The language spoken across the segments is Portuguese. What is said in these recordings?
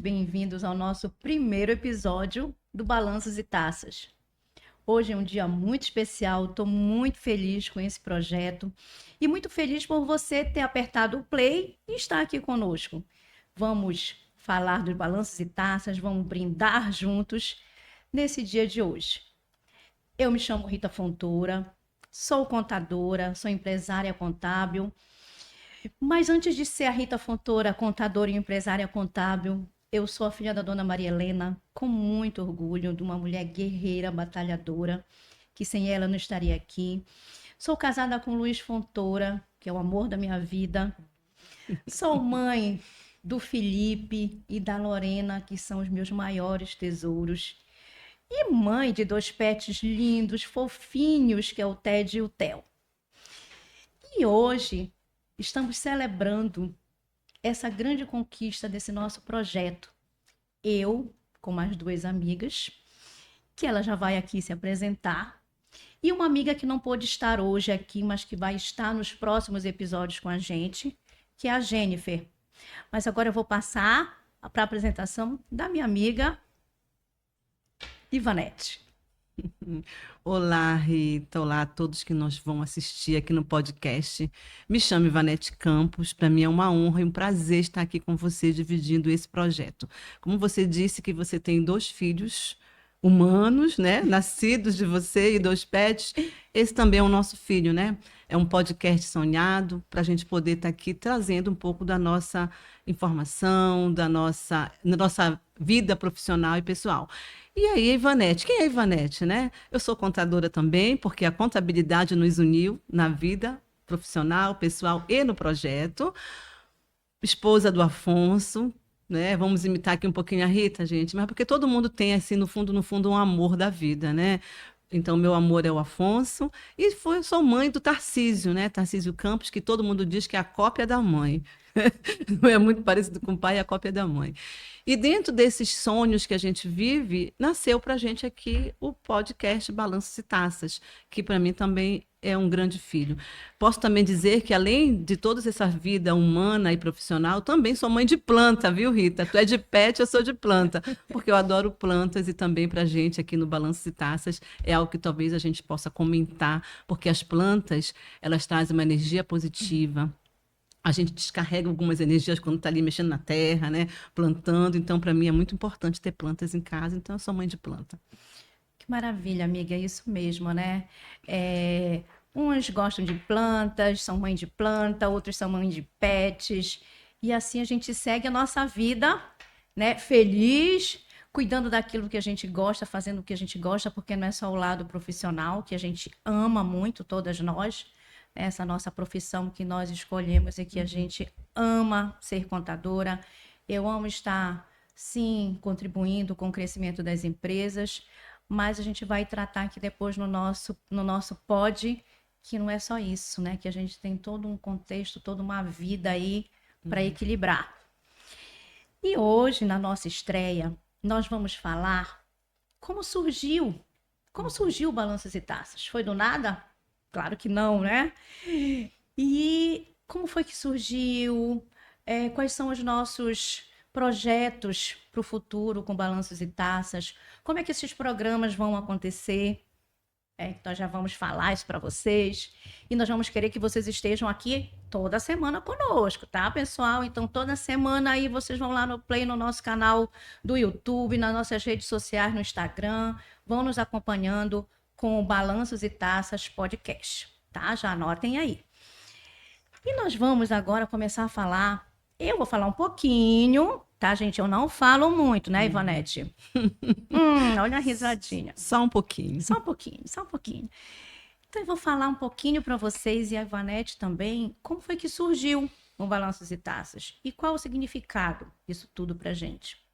bem-vindos ao nosso primeiro episódio do Balanços e Taças. Hoje é um dia muito especial, estou muito feliz com esse projeto e muito feliz por você ter apertado o play e estar aqui conosco. Vamos falar dos Balanços e Taças, vamos brindar juntos nesse dia de hoje. Eu me chamo Rita Fontoura, sou contadora, sou empresária contábil. Mas antes de ser a Rita Fontoura, contadora e empresária contábil, eu sou a filha da dona Maria Helena, com muito orgulho, de uma mulher guerreira, batalhadora, que sem ela não estaria aqui. Sou casada com Luiz Fontoura, que é o amor da minha vida. Sou mãe do Felipe e da Lorena, que são os meus maiores tesouros. E mãe de dois pets lindos, fofinhos, que é o Ted e o Theo. E hoje estamos celebrando essa grande conquista desse nosso projeto. Eu, com mais duas amigas, que ela já vai aqui se apresentar, e uma amiga que não pôde estar hoje aqui, mas que vai estar nos próximos episódios com a gente, que é a Jennifer. Mas agora eu vou passar para a apresentação da minha amiga Ivanete. Olá, Rita. Olá a todos que nos vão assistir aqui no podcast. Me chamo Ivanete Campos. Para mim é uma honra e um prazer estar aqui com você dividindo esse projeto. Como você disse que você tem 2 filhos humanos, né, nascidos de você e 2 pets, esse também é o nosso filho, né? É um podcast sonhado para a gente poder estar aqui trazendo um pouco da nossa informação, da nossa vida profissional e pessoal. E aí, Ivanete? Quem é Ivanete, né? Eu sou contadora também, porque a contabilidade nos uniu na vida profissional, pessoal e no projeto. Esposa do Afonso, né? Vamos imitar aqui um pouquinho a Rita, gente, mas porque todo mundo tem, assim, no fundo, um amor da vida, né? Então, meu amor é o Afonso. E sou mãe do Tarcísio, né? Tarcísio Campos, que todo mundo diz que é a cópia da mãe. Não é muito parecido com o pai, é a cópia da mãe. E dentro desses sonhos que a gente vive, nasceu para a gente aqui o podcast Balanços e Taças, que para mim também é um grande filho. Posso também dizer que, além de toda essa vida humana e profissional, também sou mãe de planta, viu, Rita? Tu é de pet, eu sou de planta, porque eu adoro plantas e também para a gente aqui no Balanços e Taças é algo que talvez a gente possa comentar, porque as plantas, elas trazem uma energia positiva. A gente descarrega algumas energias quando está ali mexendo na terra, né? Plantando. Então, para mim, é muito importante ter plantas em casa. Então, eu sou mãe de planta. Que maravilha, amiga, é isso mesmo, né? Uns gostam de plantas, são mãe de planta, outros são mãe de pets, e assim a gente segue a nossa vida, né? Feliz, cuidando daquilo que a gente gosta, fazendo o que a gente gosta, porque não é só o lado profissional, que a gente ama muito, todas nós, né? Essa nossa profissão que nós escolhemos e que a gente ama ser contadora. Eu amo estar, sim, contribuindo com o crescimento das empresas, mas a gente vai tratar aqui depois no nosso pod, que não é só isso, né? Que a gente tem todo um contexto, toda uma vida aí para equilibrar. E hoje, na nossa estreia, nós vamos falar como surgiu o Balanças e Taças. Foi do nada? Claro que não, né? E como foi que surgiu? Quais são os nossos projetos para o futuro com Balanços e Taças? Como é que esses programas vão acontecer? Nós já vamos falar isso para vocês. E nós vamos querer que vocês estejam aqui toda semana conosco, tá, pessoal? Então, toda semana aí vocês vão lá no Play, no nosso canal do YouTube, nas nossas redes sociais, no Instagram. Vão nos acompanhando com o Balanços e Taças Podcast, tá? Já anotem aí. E nós vamos agora começar a falar. Eu vou falar um pouquinho, tá, gente? Eu não falo muito, né, Ivanete? Olha a risadinha. Só um pouquinho. Só um pouquinho, só um pouquinho. Então, eu vou falar um pouquinho para vocês e a Ivanete também, como foi que surgiu o Balanços e Taças e qual o significado disso tudo para gente.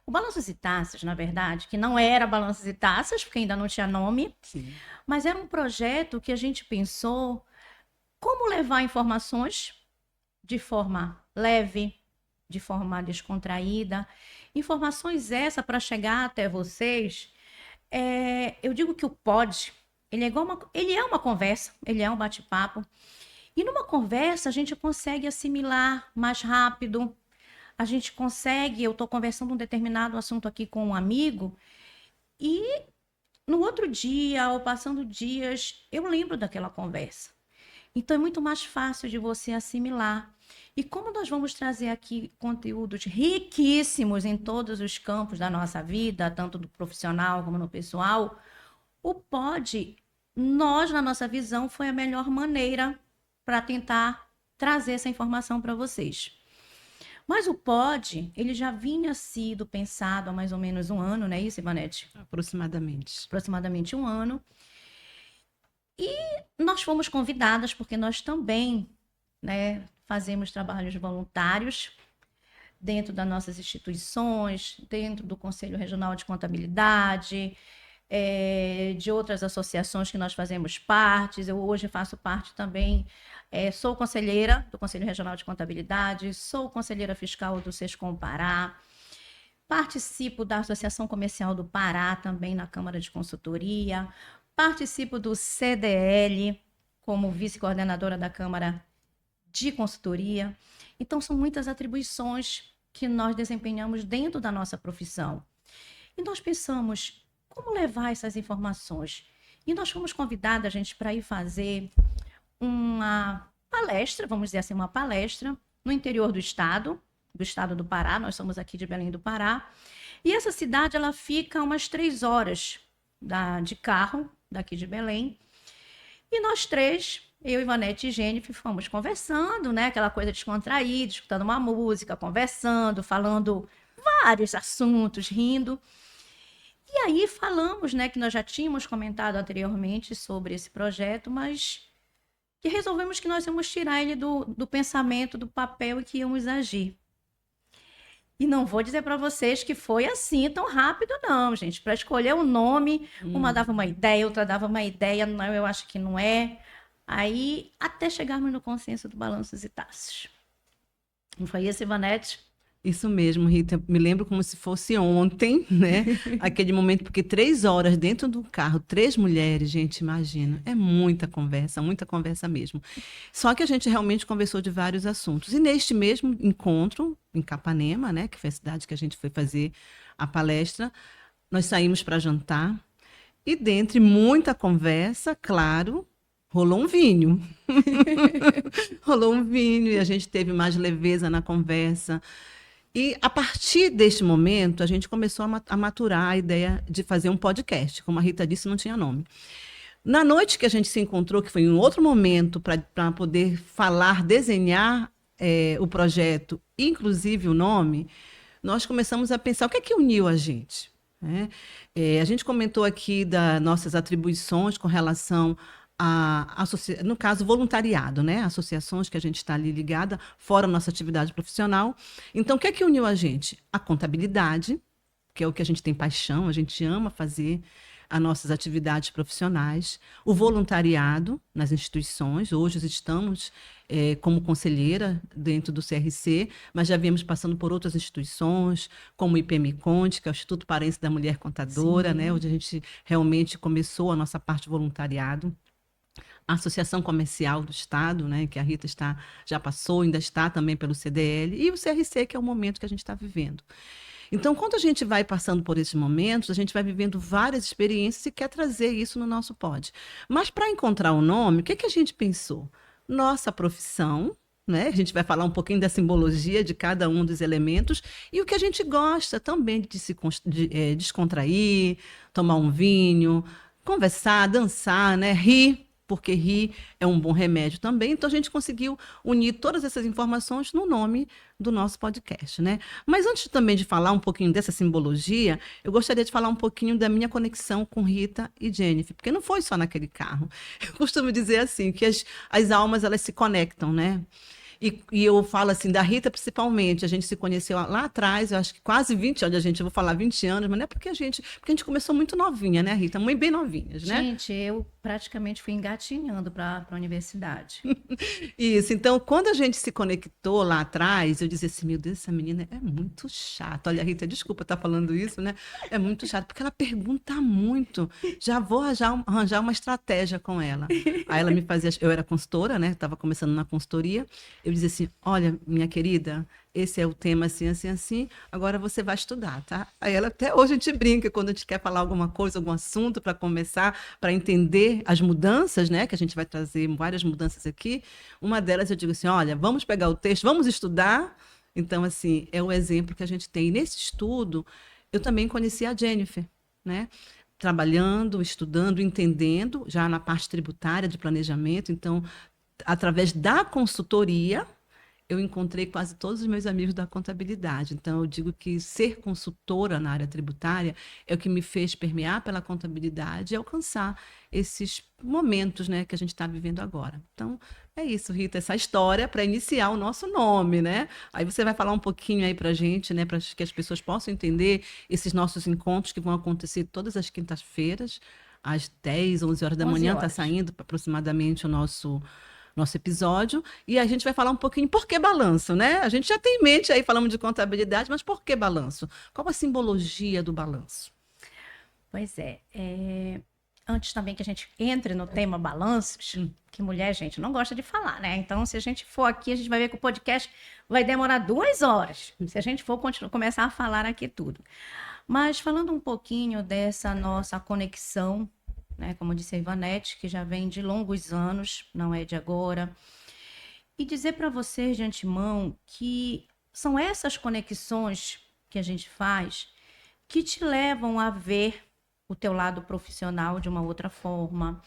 O Balanços e Taças, na verdade, que não era Balanços e Taças, porque ainda não tinha nome, Sim. mas era um projeto que a gente pensou como levar informações de forma leve, de forma descontraída, informações essas para chegar até vocês. Eu digo que o pod, ele é uma conversa, ele é um bate-papo, e numa conversa a gente consegue assimilar mais rápido, a gente consegue, eu estou conversando um determinado assunto aqui com um amigo, e no outro dia, ou passando dias, eu lembro daquela conversa. Então é muito mais fácil de você assimilar. E como nós vamos trazer aqui conteúdos riquíssimos em todos os campos da nossa vida, tanto do profissional como no pessoal, o pod, nós, na nossa visão, foi a melhor maneira para tentar trazer essa informação para vocês. Mas o pod, ele já vinha sido pensado há mais ou menos um ano, não é isso, Ivanete? Aproximadamente. Aproximadamente um ano. E nós fomos convidadas, porque nós também, né, fazemos trabalhos voluntários dentro das nossas instituições, dentro do Conselho Regional de Contabilidade, de outras associações que nós fazemos parte. Eu hoje faço parte também, sou conselheira do Conselho Regional de Contabilidade, sou conselheira fiscal do Sescom Pará, participo da Associação Comercial do Pará, também na Câmara de Consultoria, participo do CDL, como vice-coordenadora da Câmara de Consultoria. Então, são muitas atribuições que nós desempenhamos dentro da nossa profissão. E nós pensamos, como levar essas informações? E nós fomos convidadas, gente, para ir fazer uma palestra, vamos dizer assim, uma palestra no interior do estado do Pará. Nós somos aqui de Belém do Pará. E essa cidade, ela fica umas 3 horas de carro daqui de Belém. E nós três, eu, Ivanete e Jennifer, fomos conversando, né? Aquela coisa descontraída, escutando uma música, conversando, falando vários assuntos, rindo. E aí falamos, né, que nós já tínhamos comentado anteriormente sobre esse projeto, mas que resolvemos que nós íamos tirar ele do pensamento, do papel, e que íamos agir. E não vou dizer para vocês que foi assim tão rápido, não, gente. Para escolher o nome, uma dava uma ideia, outra dava uma ideia, não, eu acho que não é. Aí, até chegarmos no consenso do Balanços e Taças. Não foi isso, Ivanete? Isso mesmo, Rita. Me lembro como se fosse ontem, né? Aquele momento, porque 3 horas dentro do carro, 3 mulheres, gente, imagina. É muita conversa mesmo. Só que a gente realmente conversou de vários assuntos. E neste mesmo encontro, em Capanema, né? Que foi a cidade que a gente foi fazer a palestra, nós saímos para jantar. E dentre muita conversa, claro, rolou um vinho. Rolou um vinho e a gente teve mais leveza na conversa. E a partir deste momento, a gente começou a maturar a ideia de fazer um podcast. Como a Rita disse, não tinha nome. Na noite que a gente se encontrou, que foi em um outro momento, para poder falar, desenhar o projeto, inclusive o nome, nós começamos a pensar o que é que uniu a gente, né? A gente comentou aqui das nossas atribuições com relação no caso, voluntariado, né? Associações que a gente está ali ligada, fora a nossa atividade profissional. Então, o que é que uniu a gente? A contabilidade, que é o que a gente tem paixão, a gente ama fazer as nossas atividades profissionais, o voluntariado nas instituições. Hoje estamos como conselheira dentro do CRC, mas já viemos passando por outras instituições, como o IPM-Conte, que é o Instituto Paraense da Mulher Contadora, né? Onde a gente realmente começou a nossa parte de voluntariado. A Associação Comercial do Estado, né, que a Rita já passou, ainda está também pelo CDL, e o CRC, que é o momento que a gente está vivendo. Então, quando a gente vai passando por esses momentos, a gente vai vivendo várias experiências e quer trazer isso no nosso pod. Mas para encontrar o nome, o que a gente pensou? Nossa profissão, né? A gente vai falar um pouquinho da simbologia de cada um dos elementos e o que a gente gosta também de se descontrair, tomar um vinho, conversar, dançar, né? Rir, porque rir é um bom remédio também. Então, a gente conseguiu unir todas essas informações no nome do nosso podcast, né? Mas antes também de falar um pouquinho dessa simbologia, eu gostaria de falar um pouquinho da minha conexão com Rita e Jennifer, porque não foi só naquele carro. Eu costumo dizer assim, que as almas, elas se conectam, né? E eu falo assim, da Rita principalmente, a gente se conheceu lá atrás, eu acho que quase 20 anos, eu vou falar 20 anos, mas não é porque a gente começou muito novinha, né, Rita? Mãe bem novinhas, né? Gente, eu praticamente fui engatinhando para a universidade. Isso, então, quando a gente se conectou lá atrás, eu dizia assim, meu Deus, essa menina é muito chata. Olha, Rita, desculpa estar falando isso, né? É muito chata, porque ela pergunta muito. Já vou arranjar uma estratégia com ela. Aí ela me fazia, eu era consultora, né? Estava começando na consultoria, eu dizia assim, olha, minha querida, esse é o tema assim, assim, assim, agora você vai estudar, tá? Aí ela, até hoje a gente brinca, quando a gente quer falar alguma coisa, algum assunto para começar, para entender as mudanças, né, que a gente vai trazer várias mudanças aqui, uma delas eu digo assim, olha, vamos pegar o texto, vamos estudar. Então, assim, é o exemplo que a gente tem. E nesse estudo, eu também conheci a Jennifer, né? Trabalhando, estudando, entendendo, já na parte tributária de planejamento. Então, através da consultoria, eu encontrei quase todos os meus amigos da contabilidade. Então, eu digo que ser consultora na área tributária é o que me fez permear pela contabilidade e alcançar esses momentos, né, que a gente está vivendo agora. Então, é isso, Rita, essa história para iniciar o nosso nome, né? Aí você vai falar um pouquinho aí para a gente, né, para que as pessoas possam entender esses nossos encontros que vão acontecer todas as quintas-feiras, às 10, 11 horas da 11 manhã, está horas. saindo aproximadamente o nosso episódio, e a gente vai falar um pouquinho por que balanço, né? A gente já tem em mente aí, falamos de contabilidade, mas por que balanço? Qual a simbologia do balanço? Pois é, antes também que a gente entre no tema balanços, que mulher, gente, não gosta de falar, né? Então, se a gente for aqui, a gente vai ver que o podcast vai demorar 2 horas, se a gente for começar a falar aqui tudo. Mas falando um pouquinho dessa nossa conexão, né? Como disse a Ivanete, que já vem de longos anos, não é de agora. E dizer para vocês de antemão que são essas conexões que a gente faz que te levam a ver o teu lado profissional de uma outra forma.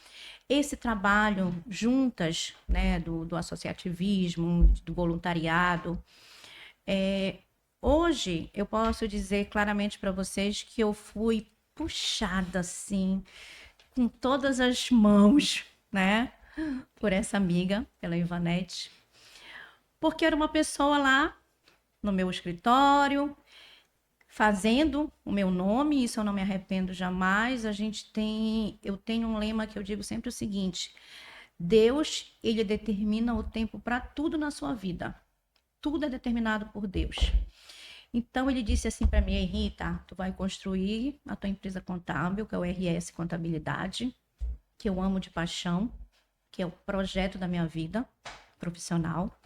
Esse trabalho juntas, né, do associativismo, do voluntariado. Hoje eu posso dizer claramente para vocês que eu fui puxada assim, com todas as mãos, né, por essa amiga, pela Ivanete, porque era uma pessoa lá no meu escritório, fazendo o meu nome, isso eu não me arrependo jamais. Eu tenho um lema que eu digo sempre o seguinte: Deus, ele determina o tempo para tudo na sua vida. Tudo é determinado por Deus. Então ele disse assim para mim: Rita, tu vai construir a tua empresa contábil, que é o RS Contabilidade, que eu amo de paixão, que é o projeto da minha vida profissional.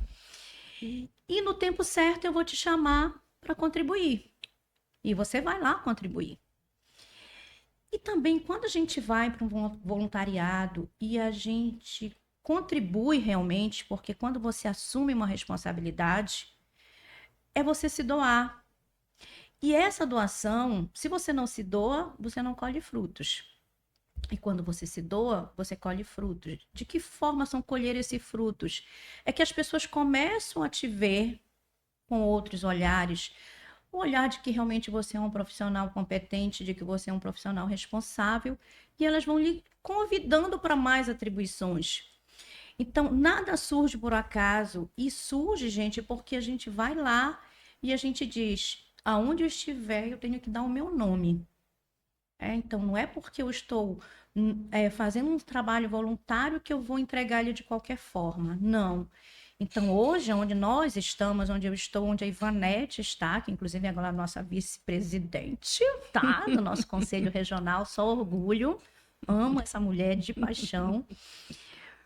E no tempo certo eu vou te chamar para contribuir. E você vai lá contribuir. E também, quando a gente vai para um voluntariado e a gente contribui realmente, porque quando você assume uma responsabilidade, é você se doar. E essa doação, se você não se doa, você não colhe frutos. E quando você se doa, você colhe frutos. De que forma são colher esses frutos? É que as pessoas começam a te ver com outros olhares, o olhar de que realmente você é um profissional competente, de que você é um profissional responsável, e elas vão lhe convidando para mais atribuições. Então, nada surge por acaso, e surge, gente, porque a gente vai lá e a gente diz: aonde eu estiver, eu tenho que dar o meu nome. Então, não é porque eu estou fazendo um trabalho voluntário que eu vou entregar ele de qualquer forma. Não. Então, hoje, onde nós estamos, onde eu estou, onde a Ivanete está, que inclusive é agora a nossa vice-presidente, tá? Do nosso Conselho Regional, só orgulho. Amo essa mulher de paixão,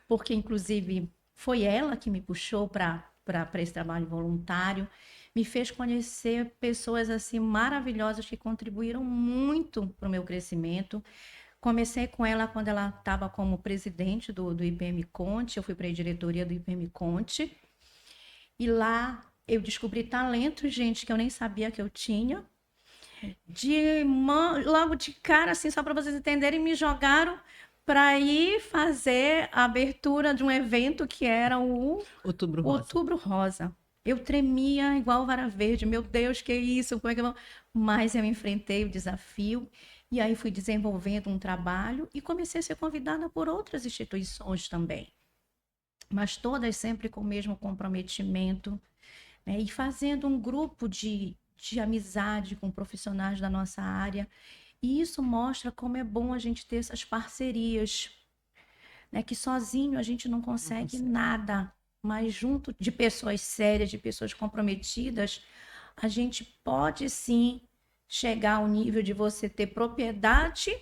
porque inclusive foi ela que me puxou para esse trabalho voluntário, me fez conhecer pessoas assim maravilhosas que contribuíram muito para o meu crescimento. Comecei com ela quando ela estava como presidente do IPM Conte, eu fui para a diretoria do IPM Conte, e lá eu descobri talentos, gente, que eu nem sabia que eu tinha. Logo de cara, assim, só para vocês entenderem, me jogaram para ir fazer a abertura de um evento que era o Outubro Rosa. Outubro Rosa. Eu tremia igual vara verde, meu Deus, que isso? Como é que eu vou? Mas eu enfrentei o desafio e aí fui desenvolvendo um trabalho e comecei a ser convidada por outras instituições também, mas todas sempre com o mesmo comprometimento, né? E fazendo um grupo de amizade com profissionais da nossa área. E isso mostra como é bom a gente ter essas parcerias, né? Que sozinho a gente não consegue nada, mas junto de pessoas sérias, de pessoas comprometidas, a gente pode sim chegar ao nível de você ter propriedade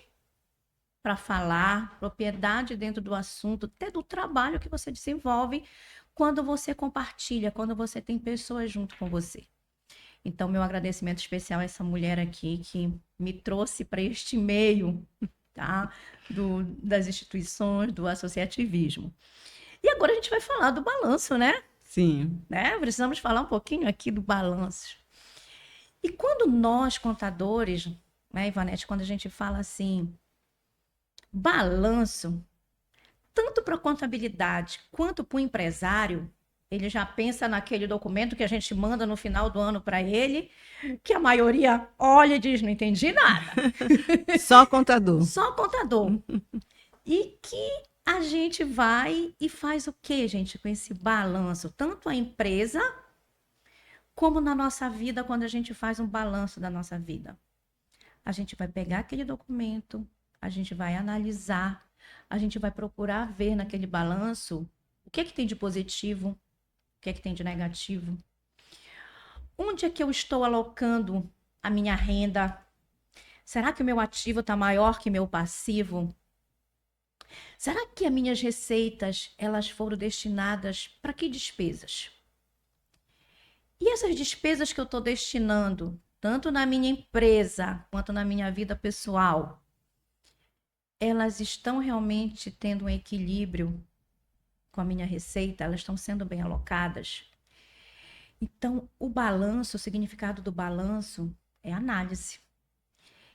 para falar, propriedade dentro do assunto, até do trabalho que você desenvolve quando você compartilha, quando você tem pessoas junto com você. Então, meu agradecimento especial a essa mulher aqui que me trouxe para este meio, tá? Das instituições, do associativismo. E agora a gente vai falar do balanço, né? Sim. Precisamos falar um pouquinho aqui do balanço. E quando nós, contadores, né, Ivanete, quando a gente fala assim, balanço, tanto para a contabilidade quanto para o empresário, ele já pensa naquele documento que a gente manda no final do ano para ele, que a maioria olha e diz, não entendi nada. Só contador. Só contador. E que a gente vai e faz o quê, gente, com esse balanço? Tanto a empresa, como na nossa vida, quando a gente faz um balanço da nossa vida. A gente vai pegar aquele documento, a gente vai analisar, a gente vai procurar ver naquele balanço o que é que tem de positivo, o que é que tem de negativo. Onde é que eu estou alocando a minha renda? Será que o meu ativo está maior que meu passivo? Será que as minhas receitas, elas foram destinadas para que despesas? E essas despesas que eu estou destinando, tanto na minha empresa quanto na minha vida pessoal, elas estão realmente tendo um equilíbrio com a minha receita? Elas estão sendo bem alocadas? Então, o balanço, o significado do balanço é análise.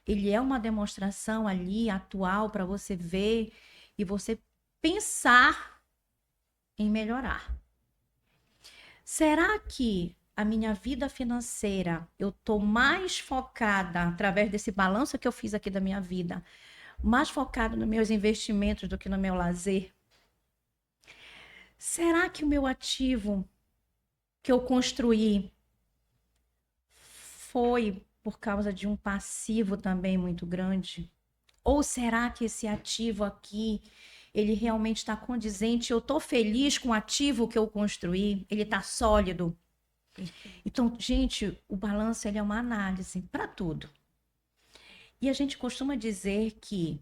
Ele é uma demonstração ali atual para você ver e você pensar em melhorar. Será que a minha vida financeira, eu estou mais focada, através desse balanço que eu fiz aqui da minha vida, mais focada nos meus investimentos do que no meu lazer? Será que o meu ativo que eu construí foi por causa de um passivo também muito grande? Ou será que esse ativo aqui, ele realmente está condizente? Eu estou feliz com o ativo que eu construí? Ele está sólido? Então, gente, o balanço ele é uma análise para tudo. E a gente costuma dizer que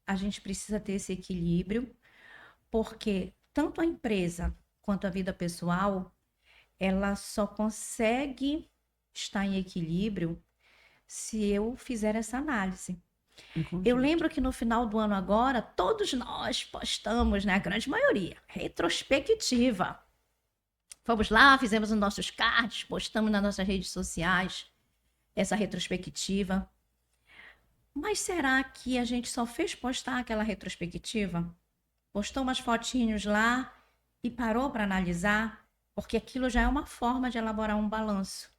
a gente precisa ter esse equilíbrio, porque tanto a empresa quanto a vida pessoal, ela só consegue estar em equilíbrio se eu fizer essa análise. Eu lembro que no final do ano agora, todos nós postamos, né, a grande maioria, retrospectiva. Fomos lá, fizemos os nossos cards, postamos nas nossas redes sociais essa retrospectiva. Mas será que a gente só fez postar aquela retrospectiva? Postou umas fotinhos lá e parou para analisar? Porque aquilo já é uma forma de elaborar um balanço.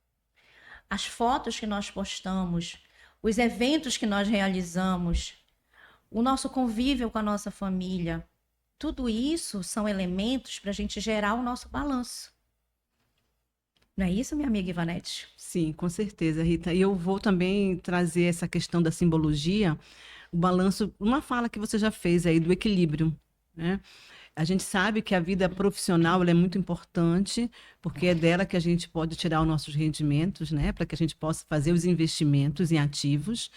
As fotos que nós postamos, os eventos que nós realizamos, o nosso convívio com a nossa família, tudo isso são elementos para a gente gerar o nosso balanço. Não é isso, minha amiga Ivanete? Sim, com certeza, Rita. E eu vou também trazer essa questão da simbologia, o balanço, uma fala que você já fez aí do equilíbrio, né? A gente sabe que a vida profissional ela é muito importante, porque é dela que a gente pode tirar os nossos rendimentos, né? Para que a gente possa fazer os investimentos em ativos.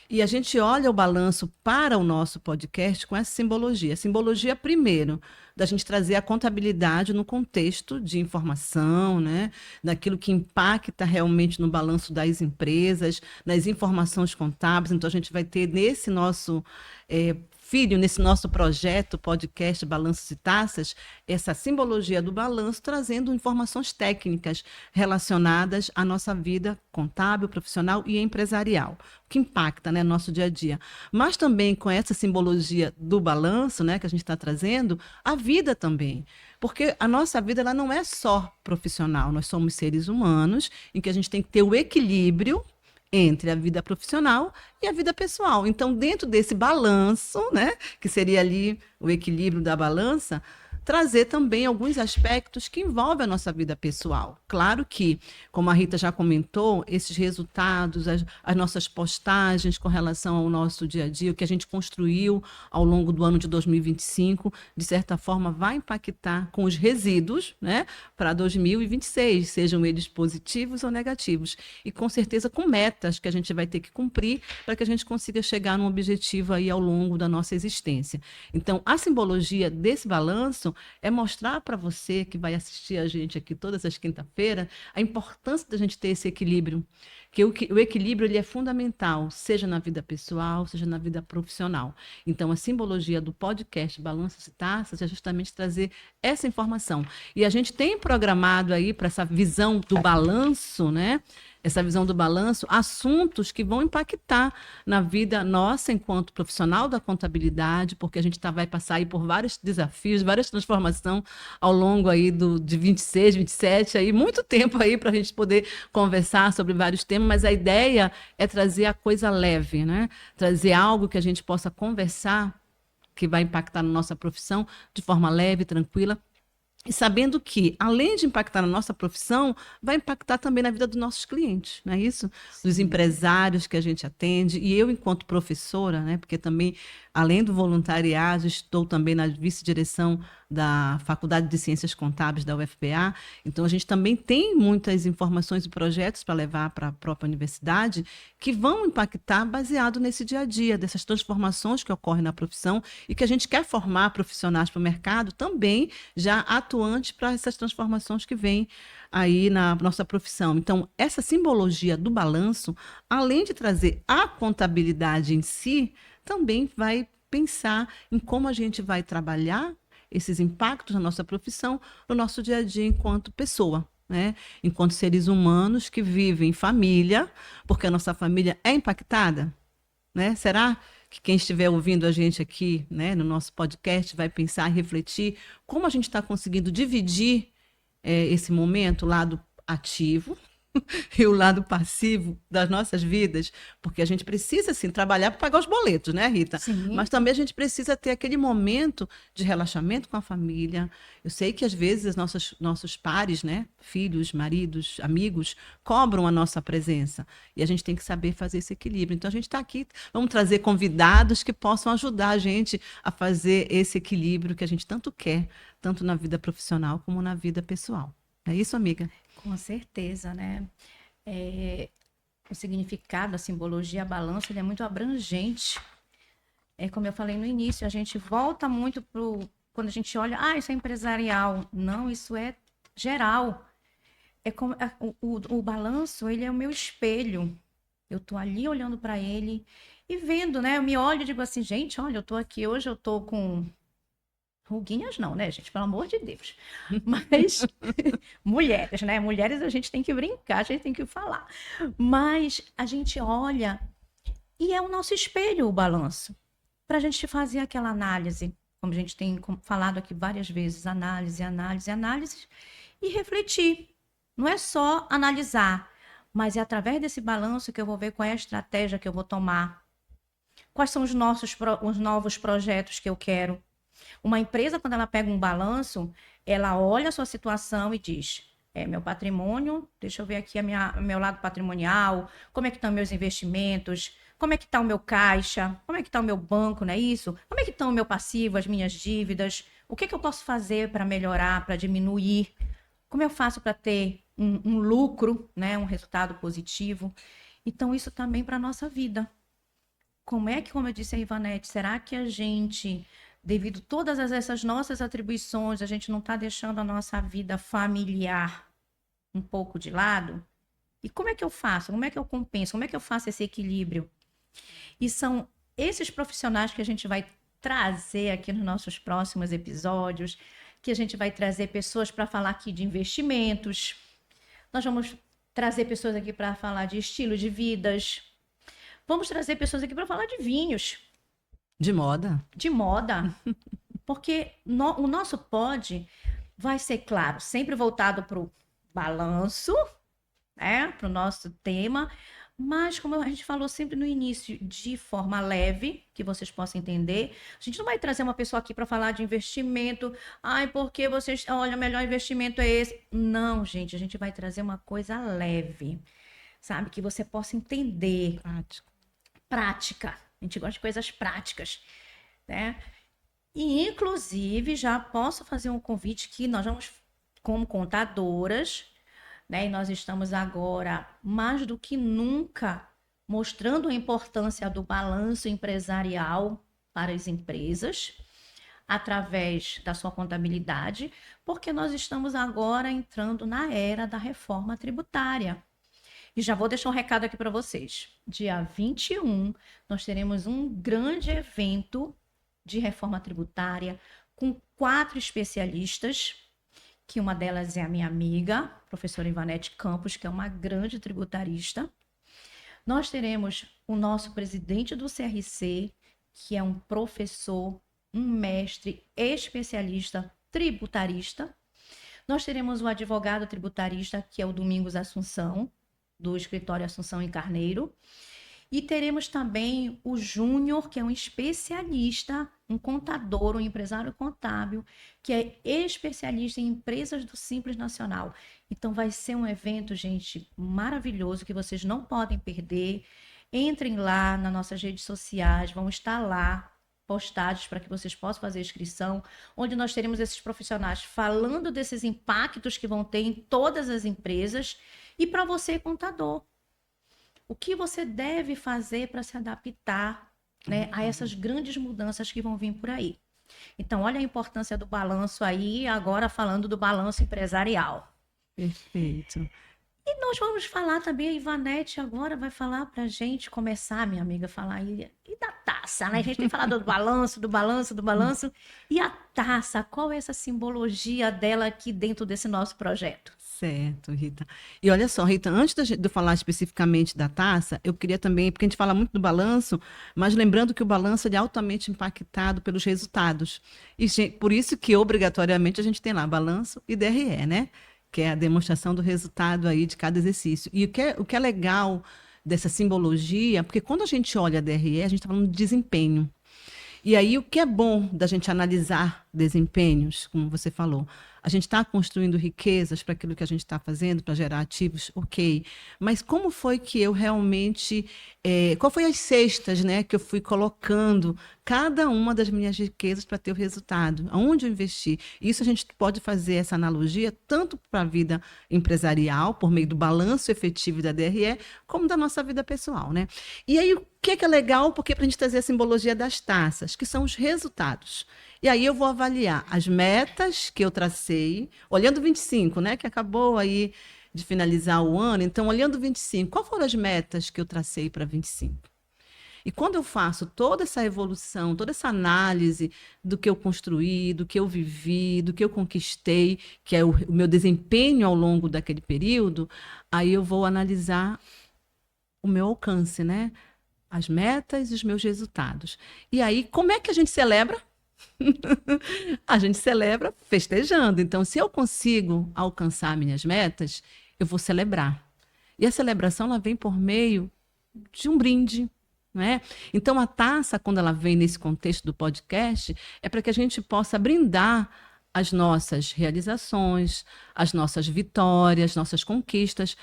E a gente olha o balanço para o nosso podcast com essa simbologia. A simbologia, primeiro, da gente trazer a contabilidade no contexto de informação, né? Daquilo que impacta realmente no balanço das empresas, nas informações contábeis. Então, a gente vai ter nesse nosso nesse nosso projeto, podcast Balanços e Taças, essa simbologia do balanço, trazendo informações técnicas relacionadas à nossa vida contábil, profissional e empresarial, que impacta, né, nosso dia a dia. Mas também com essa simbologia do balanço, né, que a gente está trazendo, a vida também. Porque a nossa vida ela não é só profissional, nós somos seres humanos em que a gente tem que ter o equilíbrio entre a vida profissional e a vida pessoal. Então, dentro desse balanço, né, que seria ali o equilíbrio da balança, trazer também alguns aspectos que envolvem a nossa vida pessoal. Claro que, como a Rita já comentou, esses resultados, as nossas postagens com relação ao nosso dia a dia, o que a gente construiu ao longo do ano de 2025, de certa forma, vai impactar com os resíduos, né, para 2026, sejam eles positivos ou negativos. E, com certeza, com metas que a gente vai ter que cumprir para que a gente consiga chegar num objetivo aí ao longo da nossa existência. Então, a simbologia desse balanço é mostrar para você que vai assistir a gente aqui todas as quinta-feiras a importância da gente ter esse equilíbrio, que o equilíbrio ele é fundamental, seja na vida pessoal, seja na vida profissional. Então, a simbologia do podcast Balanças e Taças é justamente trazer essa informação. E a gente tem programado aí para essa visão do balanço, né? Essa visão do balanço, assuntos que vão impactar na vida nossa enquanto profissional da contabilidade, porque a gente vai passar aí por vários desafios, várias transformações ao longo aí de 26, 27, aí, muito tempo aí para a gente poder conversar sobre vários temas, mas a ideia é trazer a coisa leve, né? Trazer algo que a gente possa conversar, que vai impactar na nossa profissão de forma leve, tranquila, e sabendo que, além de impactar na nossa profissão, vai impactar também na vida dos nossos clientes, não é isso? Dos empresários que a gente atende. E eu, enquanto professora, né, porque também, além do voluntariado, estou também na vice-direção da Faculdade de Ciências Contábeis da UFPA. Então, a gente também tem muitas informações e projetos para levar para a própria universidade que vão impactar baseado nesse dia a dia, dessas transformações que ocorrem na profissão e que a gente quer formar profissionais para o mercado também já atuantes para essas transformações que vêm aí na nossa profissão. Então, essa simbologia do balanço, além de trazer a contabilidade em si, também vai pensar em como a gente vai trabalhar esses impactos na nossa profissão, no nosso dia a dia enquanto pessoa, né? Enquanto seres humanos que vivem em família, porque a nossa família é impactada, né? Será que quem estiver ouvindo a gente aqui, né, no nosso podcast, vai pensar e refletir como a gente está conseguindo dividir esse momento, lado ativo e o lado passivo das nossas vidas, porque a gente precisa, sim, trabalhar para pagar os boletos, né, Rita? Sim. Mas também a gente precisa ter aquele momento de relaxamento com a família. Eu sei que, às vezes, nossos pares, né, filhos, maridos, amigos, cobram a nossa presença. E a gente tem que saber fazer esse equilíbrio. Então, a gente está aqui, vamos trazer convidados que possam ajudar a gente a fazer esse equilíbrio que a gente tanto quer, tanto na vida profissional como na vida pessoal. É isso, amiga? Com certeza, né? O significado, a simbologia, a balança, ele é muito abrangente. É como eu falei no início, a gente volta muito quando a gente olha, isso é empresarial. Não, isso é geral. É como o balanço, ele é o meu espelho. Eu tô ali olhando para ele e vendo, né? Eu me olho e digo assim, gente, olha, eu tô aqui hoje, eu tô com ruguinhas não, né, gente? Pelo amor de Deus. Mas mulheres, né? Mulheres a gente tem que brincar, a gente tem que falar. Mas a gente olha e é o nosso espelho o balanço. Para a gente fazer aquela análise, como a gente tem falado aqui várias vezes, análise, análise, análise, e refletir. Não é só analisar, mas é através desse balanço que eu vou ver qual é a estratégia que eu vou tomar. Quais são os novos projetos que eu quero. Uma empresa, quando ela pega um balanço, ela olha a sua situação e diz, meu patrimônio, deixa eu ver aqui meu lado patrimonial, como é que estão meus investimentos, como é que está o meu caixa, como é que está o meu banco, não é isso? Como é que estão o meu passivo, as minhas dívidas, o que eu posso fazer para melhorar, para diminuir, como eu faço para ter um lucro, né, um resultado positivo. Então, isso também para a nossa vida. Como eu disse a Ivanete, será que a gente, devido a todas essas nossas atribuições, a gente não está deixando a nossa vida familiar um pouco de lado? E como é que eu faço? Como é que eu compenso? Como é que eu faço esse equilíbrio? E são esses profissionais que a gente vai trazer aqui nos nossos próximos episódios, que a gente vai trazer pessoas para falar aqui de investimentos. Nós vamos trazer pessoas aqui para falar de estilo de vidas. Vamos trazer pessoas aqui para falar de vinhos. De moda. De moda. Porque o nosso pod vai ser, claro, sempre voltado para o balanço, né? Para o nosso tema. Mas, como a gente falou sempre no início, de forma leve, que vocês possam entender. A gente não vai trazer uma pessoa aqui para falar de investimento. Porque vocês, olha, o melhor investimento é esse. Não, gente, a gente vai trazer uma coisa leve, sabe? Que você possa entender. Prática. A gente gosta de coisas práticas, né? E, inclusive, já posso fazer um convite que nós vamos, como contadoras, né? E nós estamos agora, mais do que nunca, mostrando a importância do balanço empresarial para as empresas. através da sua contabilidade, porque nós estamos agora entrando na era da reforma tributária. E já vou deixar um recado aqui para vocês. Dia 21, nós teremos um grande evento de reforma tributária com 4 especialistas, que uma delas é a minha amiga, professora Ivanete Campos, que é uma grande tributarista. Nós teremos o nosso presidente do CRC, que é um professor, um mestre especialista tributarista. Nós teremos o advogado tributarista, que é o Domingos Assunção, do escritório Assunção e Carneiro. E teremos também o Júnior, que é um especialista, um contador, um empresário contábil, que é especialista em empresas do Simples Nacional. Então vai ser um evento, gente, maravilhoso, que vocês não podem perder. Entrem lá nas nossas redes sociais, vão estar lá postagens para que vocês possam fazer a inscrição, onde nós teremos esses profissionais falando desses impactos que vão ter em todas as empresas. E para você, contador, o que você deve fazer para se adaptar, né, a essas grandes mudanças que vão vir por aí. Então, olha a importância do balanço aí, agora falando do balanço empresarial. Perfeito. E nós vamos falar também, a Ivanete agora vai falar para a gente começar, minha amiga, a falar aí, e da taça, né? A gente tem falado do balanço, do balanço, do balanço. E a taça, qual é essa simbologia dela aqui dentro desse nosso projeto? Certo, Rita. E olha só, Rita, antes de eu falar especificamente da taça, eu queria também, porque a gente fala muito do balanço, mas lembrando que o balanço ele é altamente impactado pelos resultados. E por isso que, obrigatoriamente, a gente tem lá balanço e DRE, né? Que é a demonstração do resultado aí de cada exercício. E o que é legal dessa simbologia, porque quando a gente olha a DRE, a gente está falando de desempenho. E aí, o que é bom da gente analisar desempenhos, como você falou, a gente está construindo riquezas para aquilo que a gente está fazendo, para gerar ativos, ok. Mas como foi que eu realmente... qual foi as cestas, né, que eu fui colocando cada uma das minhas riquezas para ter o resultado? Aonde eu investi? Isso a gente pode fazer essa analogia tanto para a vida empresarial, por meio do balanço efetivo da DRE, como da nossa vida pessoal, né? E aí, o que é legal? Porque para a gente trazer a simbologia das taças, que são os resultados. E aí eu vou avaliar as metas que eu tracei, olhando 25, né, que acabou aí de finalizar o ano. Então, olhando 25, quais foram as metas que eu tracei para 25? E quando eu faço toda essa evolução, toda essa análise do que eu construí, do que eu vivi, do que eu conquistei, que é o meu desempenho ao longo daquele período, aí eu vou analisar o meu alcance, né? As metas e os meus resultados. E aí, como é que a gente celebra? A gente celebra festejando. Então, se eu consigo alcançar minhas metas, eu vou celebrar. E a celebração ela vem por meio de um brinde, não é? Então, a taça, quando ela vem nesse contexto do podcast, é para que a gente possa brindar as nossas realizações, as nossas vitórias, nossas conquistas,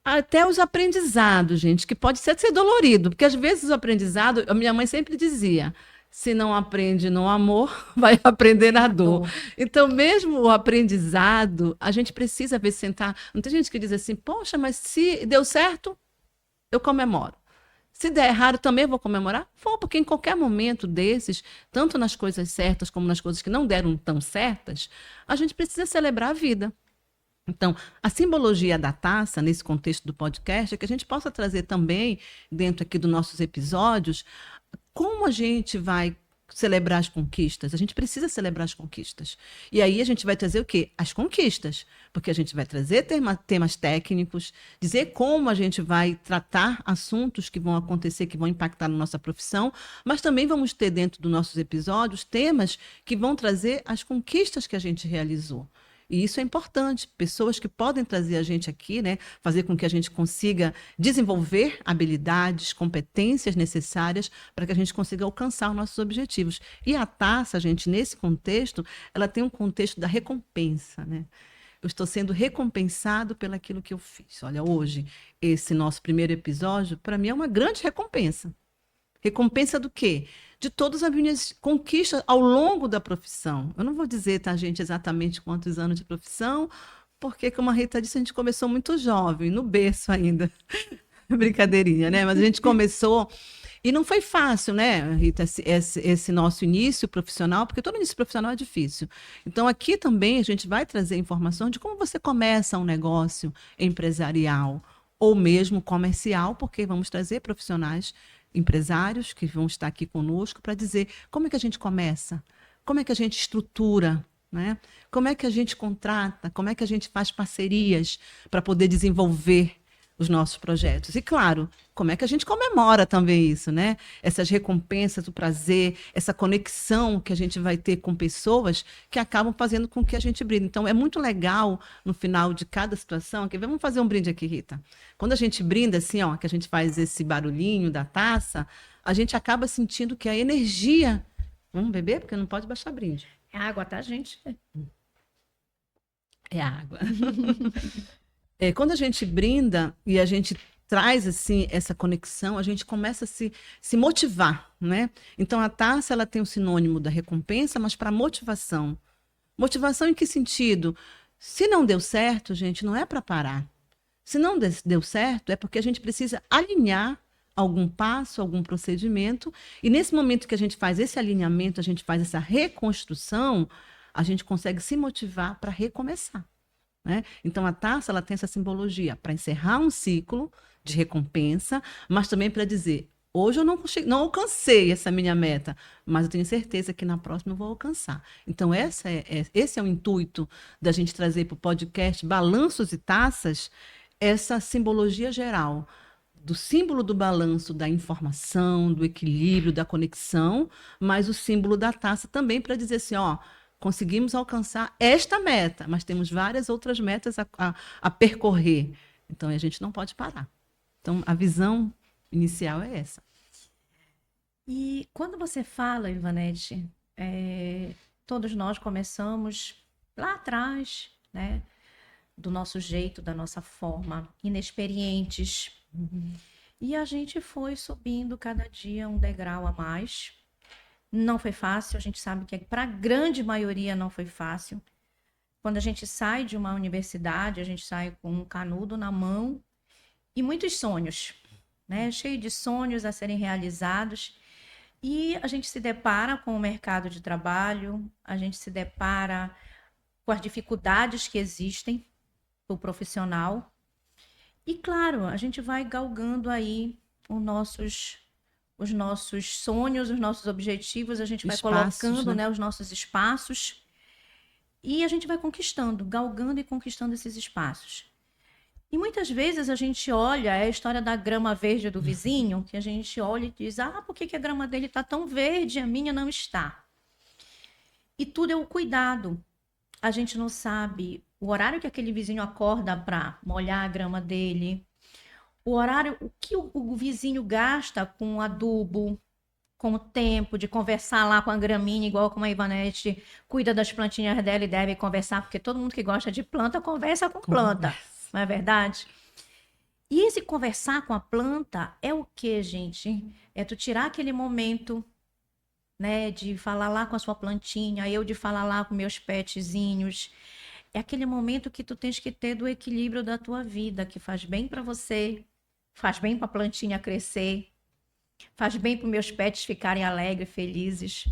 até os aprendizados, gente, que pode ser dolorido, porque às vezes o aprendizado, a minha mãe sempre dizia, se não aprende no amor, vai aprender na dor. Então, mesmo o aprendizado, a gente precisa ver sentar. Não tem gente que diz assim, poxa, mas se deu certo, eu comemoro. Se der errado, também vou comemorar? Vou, porque em qualquer momento desses, tanto nas coisas certas como nas coisas que não deram tão certas, a gente precisa celebrar a vida. Então, a simbologia da taça, nesse contexto do podcast, é que a gente possa trazer também, dentro aqui dos nossos episódios, como a gente vai celebrar as conquistas. A gente precisa celebrar as conquistas. E aí a gente vai trazer o quê? As conquistas. Porque a gente vai trazer temas técnicos, dizer como a gente vai tratar assuntos que vão acontecer, que vão impactar na nossa profissão, mas também vamos ter dentro dos nossos episódios temas que vão trazer as conquistas que a gente realizou. E isso é importante. Pessoas que podem trazer a gente aqui, né, fazer com que a gente consiga desenvolver habilidades, competências necessárias para que a gente consiga alcançar os nossos objetivos. E a taça, gente, nesse contexto, ela tem um contexto da recompensa, né? Eu estou sendo recompensado pelaquilo que eu fiz. Olha, hoje, esse nosso primeiro episódio, para mim, é uma grande recompensa. Recompensa do quê? De todas as minhas conquistas ao longo da profissão. Eu não vou dizer, tá, gente, exatamente quantos anos de profissão, porque, como a Rita disse, a gente começou muito jovem, no berço ainda. Brincadeirinha, né? Mas a gente começou... E não foi fácil, né, Rita, esse nosso início profissional, porque todo início profissional é difícil. Então, aqui também a gente vai trazer informação de como você começa um negócio empresarial ou mesmo comercial, porque vamos trazer profissionais empresários que vão estar aqui conosco para dizer como é que a gente começa, como é que a gente estrutura, né? Como é que a gente contrata, como é que a gente faz parcerias para poder desenvolver os nossos projetos. E, claro, como é que a gente comemora também isso, né? Essas recompensas, o prazer, essa conexão que a gente vai ter com pessoas que acabam fazendo com que a gente brilhe. Então, é muito legal, no final de cada situação, que vamos fazer um brinde aqui, Rita. Quando a gente brinda, assim, ó, que a gente faz esse barulhinho da taça, a gente acaba sentindo que a energia... Vamos beber? Porque não pode baixar brinde. É água, tá, gente? É água. Quando a gente brinda e a gente traz assim essa conexão, a gente começa a se motivar, né? Então a taça ela tem o sinônimo da recompensa, mas para motivação. Motivação em que sentido? Se não deu certo, gente, não é para parar. Se não deu certo, é porque a gente precisa alinhar algum passo, algum procedimento, e nesse momento que a gente faz esse alinhamento, a gente faz essa reconstrução, a gente consegue se motivar para recomeçar. Né? Então, a taça ela tem essa simbologia para encerrar um ciclo de recompensa, mas também para dizer: hoje eu não alcancei essa minha meta, mas eu tenho certeza que na próxima eu vou alcançar. Então, esse é o intuito da gente trazer para o podcast Balanços e Taças, essa simbologia geral do símbolo do balanço, da informação, do equilíbrio, da conexão, mas o símbolo da taça também para dizer assim, ó, conseguimos alcançar esta meta, mas temos várias outras metas a percorrer. Então, a gente não pode parar. Então, a visão inicial é essa. E quando você fala, Ivanete, todos nós começamos lá atrás, né? Do nosso jeito, da nossa forma, inexperientes. E a gente foi subindo cada dia um degrau a mais. Não foi fácil, a gente sabe que para a grande maioria não foi fácil. Quando a gente sai de uma universidade, a gente sai com um canudo na mão e muitos sonhos, né? Cheio de sonhos a serem realizados. E a gente se depara com o mercado de trabalho, a gente se depara com as dificuldades que existem para o profissional. E claro, a gente vai galgando aí os nossos sonhos, os nossos objetivos, a gente vai colocando, né, os nossos espaços e a gente vai conquistando, galgando e conquistando esses espaços. E muitas vezes a gente olha, é a história da grama verde do vizinho, que a gente olha e diz, por que a grama dele está tão verde e a minha não está? E tudo é o cuidado. A gente não sabe o horário que aquele vizinho acorda para molhar a grama dele, o horário, o que o vizinho gasta com adubo, com o tempo de conversar lá com a graminha, igual como a Ivanete cuida das plantinhas dela e deve conversar, porque todo mundo que gosta de planta conversa com planta, não é verdade? E esse conversar com a planta é o que, gente? É tu tirar aquele momento, né, de falar lá com a sua plantinha, eu de falar lá com meus petzinhos. É aquele momento que tu tens que ter do equilíbrio da tua vida, que faz bem para você, faz bem para a plantinha crescer, faz bem para os meus pets ficarem alegres, felizes.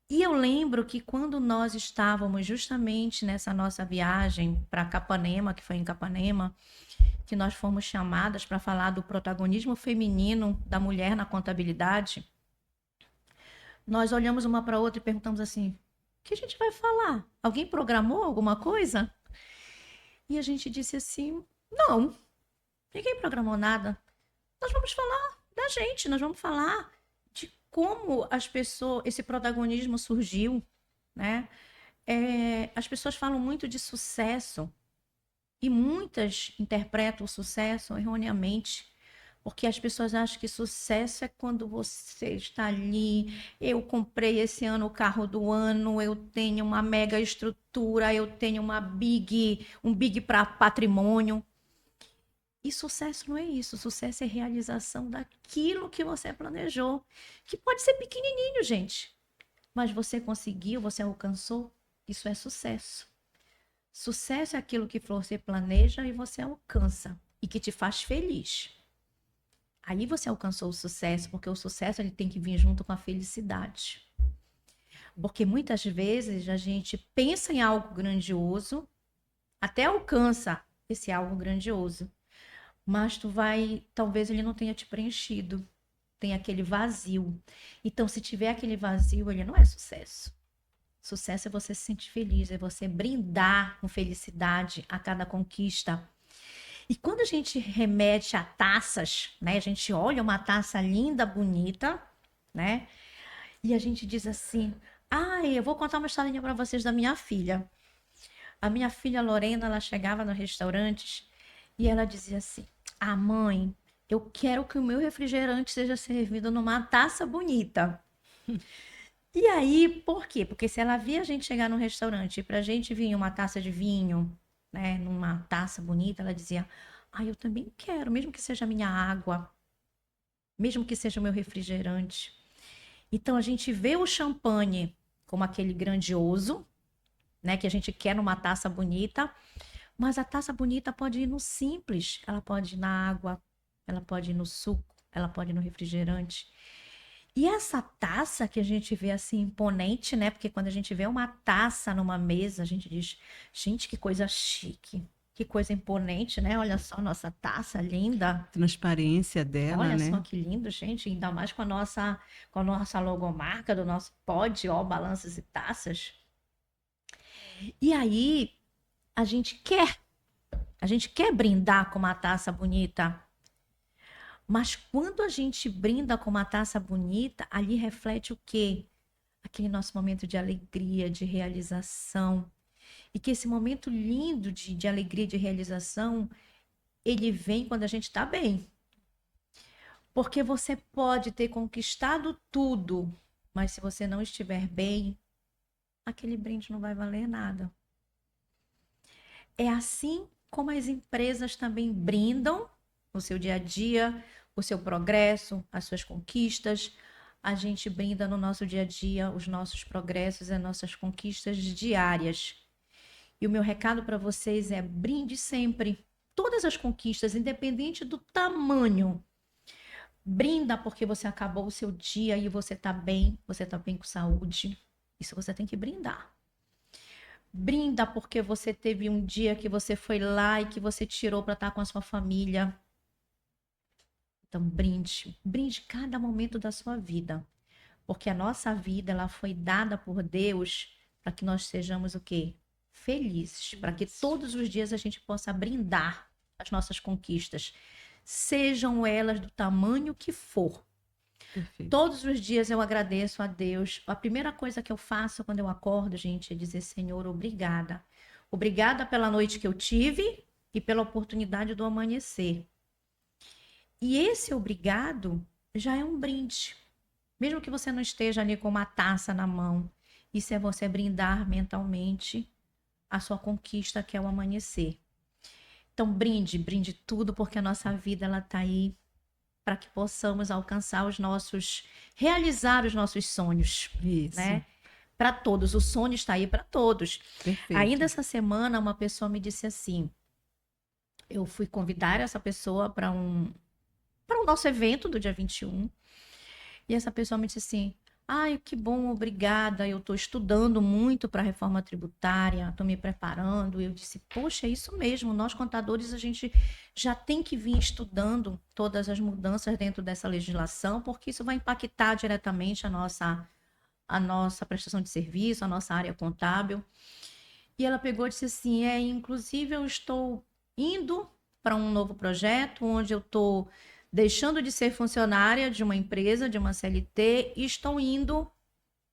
E eu lembro que quando nós estávamos justamente nessa nossa viagem para Capanema, que foi em Capanema, que nós fomos chamadas para falar do protagonismo feminino da mulher na contabilidade, nós olhamos uma para a outra e perguntamos assim: o que a gente vai falar? Alguém programou alguma coisa? E a gente disse assim: não, ninguém programou nada. Nós vamos falar da gente, nós vamos falar de como as pessoas, esse protagonismo surgiu, né? As pessoas falam muito de sucesso e muitas interpretam o sucesso erroneamente, porque as pessoas acham que sucesso é quando você está ali, eu comprei esse ano o carro do ano, eu tenho uma mega estrutura, eu tenho um big patrimônio. E sucesso não é isso. Sucesso é realização daquilo que você planejou. Que pode ser pequenininho, gente. Mas você conseguiu, você alcançou. Isso é sucesso. Sucesso é aquilo que você planeja e você alcança. E que te faz feliz. Aí você alcançou o sucesso, porque o sucesso ele tem que vir junto com a felicidade. Porque muitas vezes a gente pensa em algo grandioso, até alcança esse algo grandioso, mas talvez ele não tenha te preenchido, tem aquele vazio. Então, se tiver aquele vazio, ele não é sucesso. Sucesso é você se sentir feliz, é você brindar com felicidade a cada conquista. E quando a gente remete a taças, né? A gente olha uma taça linda, bonita, né? E a gente diz assim: eu vou contar uma historinha para vocês da minha filha. A minha filha Lorena, ela chegava nos restaurantes e ela dizia assim: mãe, eu quero que o meu refrigerante seja servido numa taça bonita. E aí, por quê? Porque se ela via a gente chegar num restaurante e pra gente vir uma taça de vinho, né, numa taça bonita, ela dizia: eu também quero, mesmo que seja a minha água, mesmo que seja o meu refrigerante. Então a gente vê o champanhe como aquele grandioso, né, que a gente quer numa taça bonita, mas a taça bonita pode ir no simples, ela pode ir na água, ela pode ir no suco, ela pode ir no refrigerante. E essa taça que a gente vê assim imponente, né? Porque quando a gente vê uma taça numa mesa, a gente diz: gente, que coisa chique, que coisa imponente, né? Olha só a nossa taça linda. Transparência dela, Olha só né? que lindo, gente, ainda mais com a nossa logomarca do nosso pod, ó, balanças e taças. E aí a gente quer brindar com uma taça bonita. Mas quando a gente brinda com uma taça bonita, ali reflete o quê? Aquele nosso momento de alegria, de realização. E que esse momento lindo de alegria, de realização, ele vem quando a gente está bem. Porque você pode ter conquistado tudo, mas se você não estiver bem, aquele brinde não vai valer nada. É assim como as empresas também brindam o seu dia a dia, o seu progresso, as suas conquistas. A gente brinda no nosso dia a dia os nossos progressos e as nossas conquistas diárias. E o meu recado para vocês é: brinde sempre. Todas as conquistas, independente do tamanho. Brinda porque você acabou o seu dia e você está bem com saúde. Isso você tem que brindar. Brinda porque você teve um dia que você foi lá e que você tirou para estar com a sua família. Então, brinde cada momento da sua vida, porque a nossa vida ela foi dada por Deus para que nós sejamos o quê? Felizes, para que todos os dias a gente possa brindar as nossas conquistas, sejam elas do tamanho que for. Perfeito. Todos os dias eu agradeço a Deus. A primeira coisa que eu faço quando eu acordo, gente, é dizer: Senhor, obrigada. Obrigada pela noite que eu tive e pela oportunidade do amanhecer. E esse obrigado já é um brinde. Mesmo que você não esteja ali com uma taça na mão, isso é você brindar mentalmente a sua conquista, que é o amanhecer. Então, brinde tudo, porque a nossa vida ela tá aí para que possamos alcançar realizar os nossos sonhos, Isso. né? Para todos, o sonho está aí para todos. Perfeito. Ainda essa semana, uma pessoa me disse assim: eu fui convidar essa pessoa para o nosso evento do dia 21. E essa pessoa me disse assim: que bom, obrigada. Eu estou estudando muito para a reforma tributária, estou me preparando. E eu disse: poxa, é isso mesmo. Nós, contadores, a gente já tem que vir estudando todas as mudanças dentro dessa legislação, porque isso vai impactar diretamente a nossa prestação de serviço, a nossa área contábil. E ela pegou e disse assim: inclusive eu estou indo para um novo projeto, onde eu estou deixando de ser funcionária de uma empresa, de uma CLT, e estou indo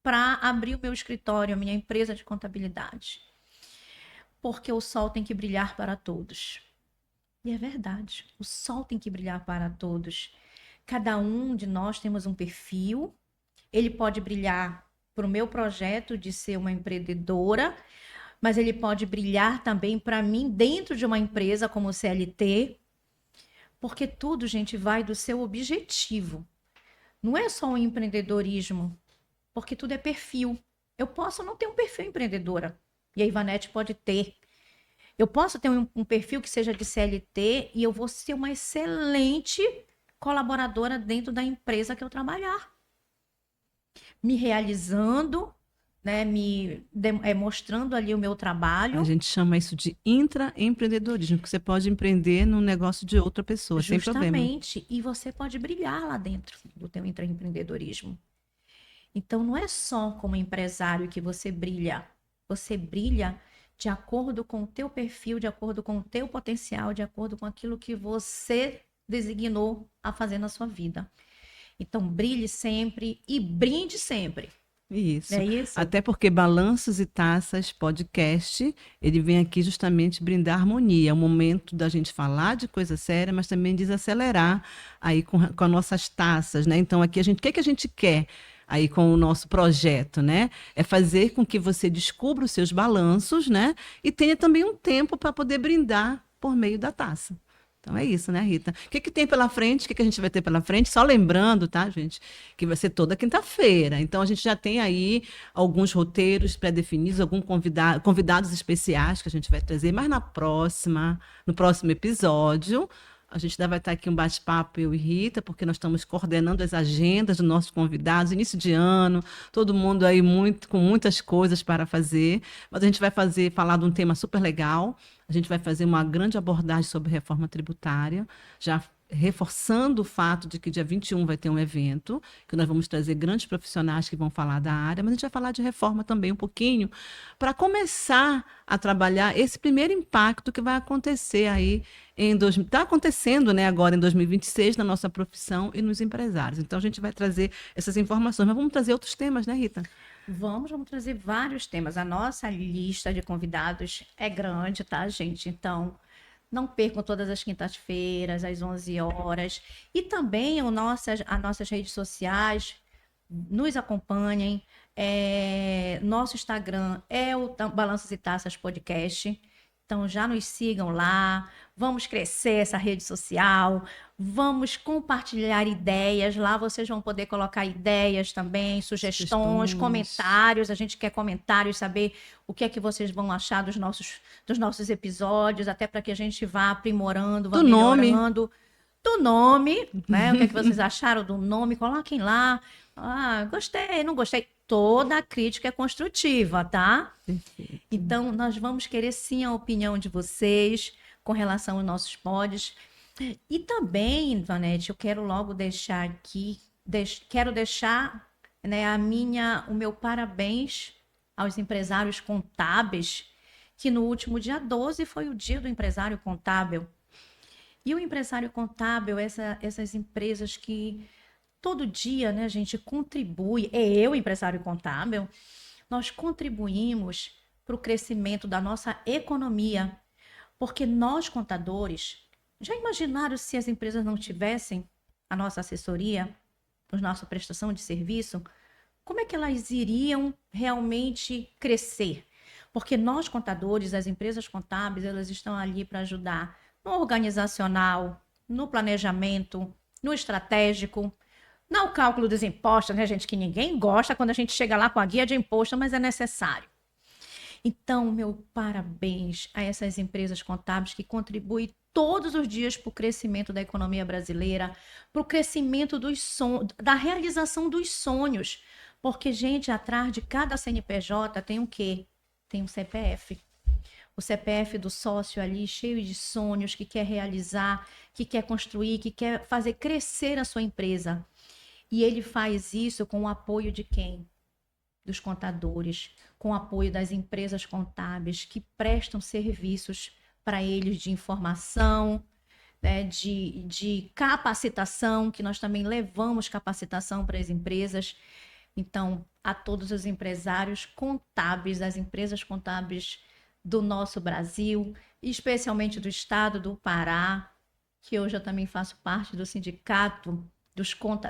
para abrir o meu escritório, a minha empresa de contabilidade. Porque o sol tem que brilhar para todos. E é verdade, o sol tem que brilhar para todos. Cada um de nós temos um perfil, ele pode brilhar para o meu projeto de ser uma empreendedora, mas ele pode brilhar também para mim dentro de uma empresa como CLT, porque tudo, gente, vai do seu objetivo. Não é só um empreendedorismo, porque tudo é perfil. Eu posso não ter um perfil empreendedora, e a Ivanete pode ter. Eu posso ter um perfil que seja de CLT e eu vou ser uma excelente colaboradora dentro da empresa que eu trabalhar, me realizando, né, mostrando ali o meu A trabalho. gente chama isso de intraempreendedorismo, que você pode empreender no negócio de outra pessoa, sem problema. Justamente, e você pode brilhar lá dentro do teu intraempreendedorismo. Então, não é só como empresário que você brilha de acordo com o teu perfil, de acordo com o teu potencial, de acordo com aquilo que você designou a fazer na sua vida. Então, brilhe sempre e brinde sempre. Não Isso. é isso? Até porque Balanços e Taças podcast, ele vem aqui justamente brindar harmonia. É o momento da gente falar de coisa séria, mas também desacelerar aí com as nossas taças, né? Então aqui o que que a gente quer aí com o nosso projeto, né? É fazer com que você descubra os seus balanços, né? E tenha também um tempo para poder brindar por meio da taça. Então é isso, né, Rita? O que que tem pela frente? O que que a gente vai ter pela frente? Só lembrando, tá, gente, que vai ser toda quinta-feira. Então a gente já tem aí alguns roteiros pré-definidos, convidados especiais que a gente vai trazer, mas no próximo episódio, a gente ainda vai estar aqui um bate-papo, eu e Rita, porque nós estamos coordenando as agendas dos nossos convidados, início de ano, todo mundo aí com muitas coisas para fazer, mas a gente vai falar de um tema super legal. A gente vai fazer uma grande abordagem sobre reforma tributária, já reforçando o fato de que dia 21 vai ter um evento, que nós vamos trazer grandes profissionais que vão falar da área, mas a gente vai falar de reforma também um pouquinho, para começar a trabalhar esse primeiro impacto que vai acontecer aí está acontecendo, né, agora em 2026 na nossa profissão e nos empresários. Então a gente vai trazer essas informações, mas vamos trazer outros temas, né, Rita? Vamos trazer vários temas. A nossa lista de convidados é grande, tá, gente? Então, não percam todas as quintas-feiras, às 11 horas. E também as nossas redes sociais. Nos acompanhem. Nosso Instagram é o Balanços e Taças Podcast. Então, já nos sigam lá. Vamos crescer essa rede social. Vamos compartilhar ideias. Lá vocês vão poder colocar ideias também, sugestões, Sugestões. comentários. A gente quer comentários, saber o que é que vocês vão achar dos nossos episódios, até para que a gente vá aprimorando, vá Do nome. melhorando. Do nome, né? O que é que vocês acharam do nome? Coloquem lá. Ah, gostei, não gostei. Toda a crítica é construtiva, tá? Perfeito. Então, nós vamos querer sim a opinião de vocês com relação aos nossos pods. E também, Vanete, eu quero logo deixar aqui, quero deixar, né, o meu parabéns aos empresários contábeis, que no último dia 12 foi o dia do empresário contábil. E o empresário contábil, essas empresas que todo dia, né, a gente contribui, empresário contábil, nós contribuímos para o crescimento da nossa economia, porque nós, contadores, já imaginaram se as empresas não tivessem a nossa assessoria, a nossa prestação de serviço? Como é que elas iriam realmente crescer? Porque nós, contadores, as empresas contábeis, elas estão ali para ajudar no organizacional, no planejamento, no estratégico, no cálculo dos impostos, né, gente? Que ninguém gosta quando a gente chega lá com a guia de imposto, mas é necessário. Então, meu parabéns a essas empresas contábeis que contribuem todos os dias para o crescimento da economia brasileira, para o crescimento da realização dos sonhos. Porque, gente, atrás de cada CNPJ tem o quê? Tem um CPF. O CPF do sócio ali, cheio de sonhos, que quer realizar, que quer construir, que quer fazer crescer a sua empresa. E ele faz isso com o apoio de quem? Dos contadores, com o apoio das empresas contábeis que prestam serviços para eles de informação, né, de capacitação, que nós também levamos capacitação para as empresas. Então, a todos os empresários contábeis, das empresas contábeis do nosso Brasil, especialmente do estado do Pará, que hoje eu também faço parte do sindicato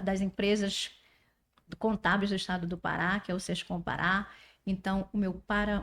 das empresas contábeis do estado do Pará, que é o Sescom Pará. Então, os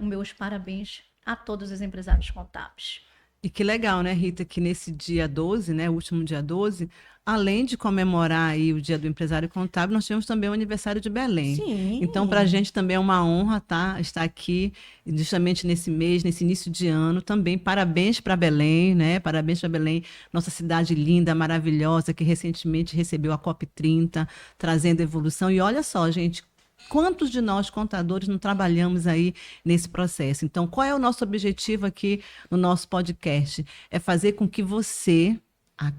meus parabéns a todos os empresários contábeis. E que legal, né, Rita, que nesse dia 12, né, o último dia 12, além de comemorar aí o Dia do Empresário Contábil, nós tivemos também o aniversário de Belém. Então, para a Sim. gente também é uma honra, tá, estar aqui justamente nesse mês, nesse início de ano. Também parabéns para Belém, né? Parabéns para Belém, nossa cidade linda, maravilhosa, que recentemente recebeu a COP30, trazendo evolução. E olha só, gente, quantos de nós, contadores, não trabalhamos aí nesse processo? Então, qual é o nosso objetivo aqui no nosso podcast? É fazer com que você, a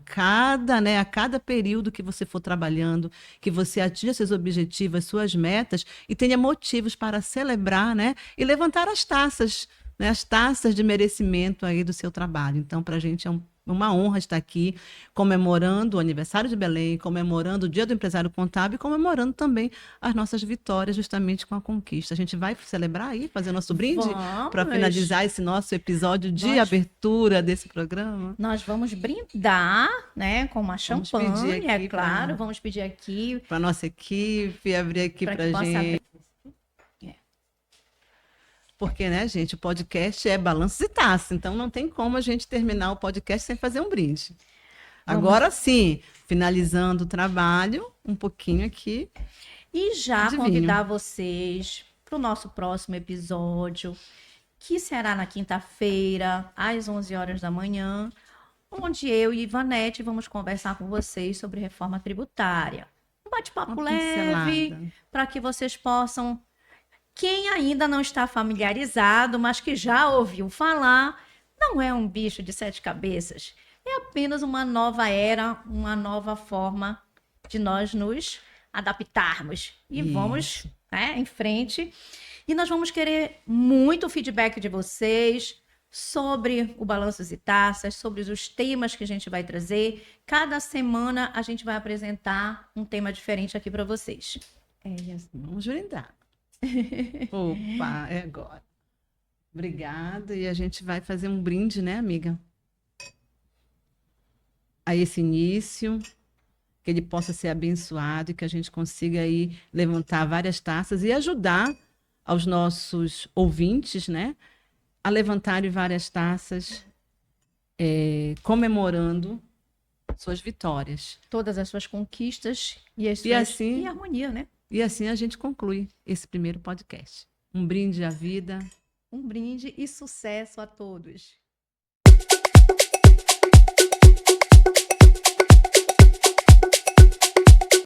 cada período que você for trabalhando, que você atinja seus objetivos, suas metas e tenha motivos para celebrar, né? E levantar as taças, né? As taças de merecimento aí do seu trabalho. Então, para a gente é uma honra estar aqui comemorando o aniversário de Belém, comemorando o Dia do Empresário Contábil e comemorando também as nossas vitórias justamente com a conquista. A gente vai celebrar aí, fazer nosso brinde para Vamos. finalizar esse nosso episódio de Nós, abertura desse programa. nós vamos brindar, né, com uma Vamos pedir champanhe, é aqui claro. para Vamos pedir aqui a nossa equipe, abrir aqui para para que a possa abrir. gente. Porque, né, gente, o podcast é balanços e taças, então não tem como a gente terminar o podcast sem fazer um brinde. Vamos. Agora sim, finalizando o trabalho, um pouquinho aqui E já de vinho. convidar vocês para o nosso próximo episódio, que será na quinta-feira, às 11 horas da manhã, onde eu e Ivanete vamos conversar com vocês sobre reforma tributária. Um Uma bate-papo leve, pincelada. para que vocês possam, quem ainda não está familiarizado, mas que já ouviu falar, não é um bicho de sete cabeças. É apenas uma nova era, uma nova forma de nós nos adaptarmos. E vamos, Isso. né, em frente. E nós vamos querer muito feedback de vocês sobre o Balanços e Taças, sobre os temas que a gente vai trazer. Cada semana a gente vai apresentar um tema diferente aqui para vocês. É isso. Vamos brindar. Opa, é agora. Obrigada. E a gente vai fazer um brinde, né, amiga? A esse início, que ele possa ser abençoado e que a gente consiga aí levantar várias taças e ajudar aos nossos ouvintes, né, a levantarem várias taças, comemorando suas vitórias. Todas as suas conquistas e as E suas e assim, harmonia, né? e assim a gente conclui esse primeiro podcast. Um brinde à vida. Um brinde e sucesso a todos.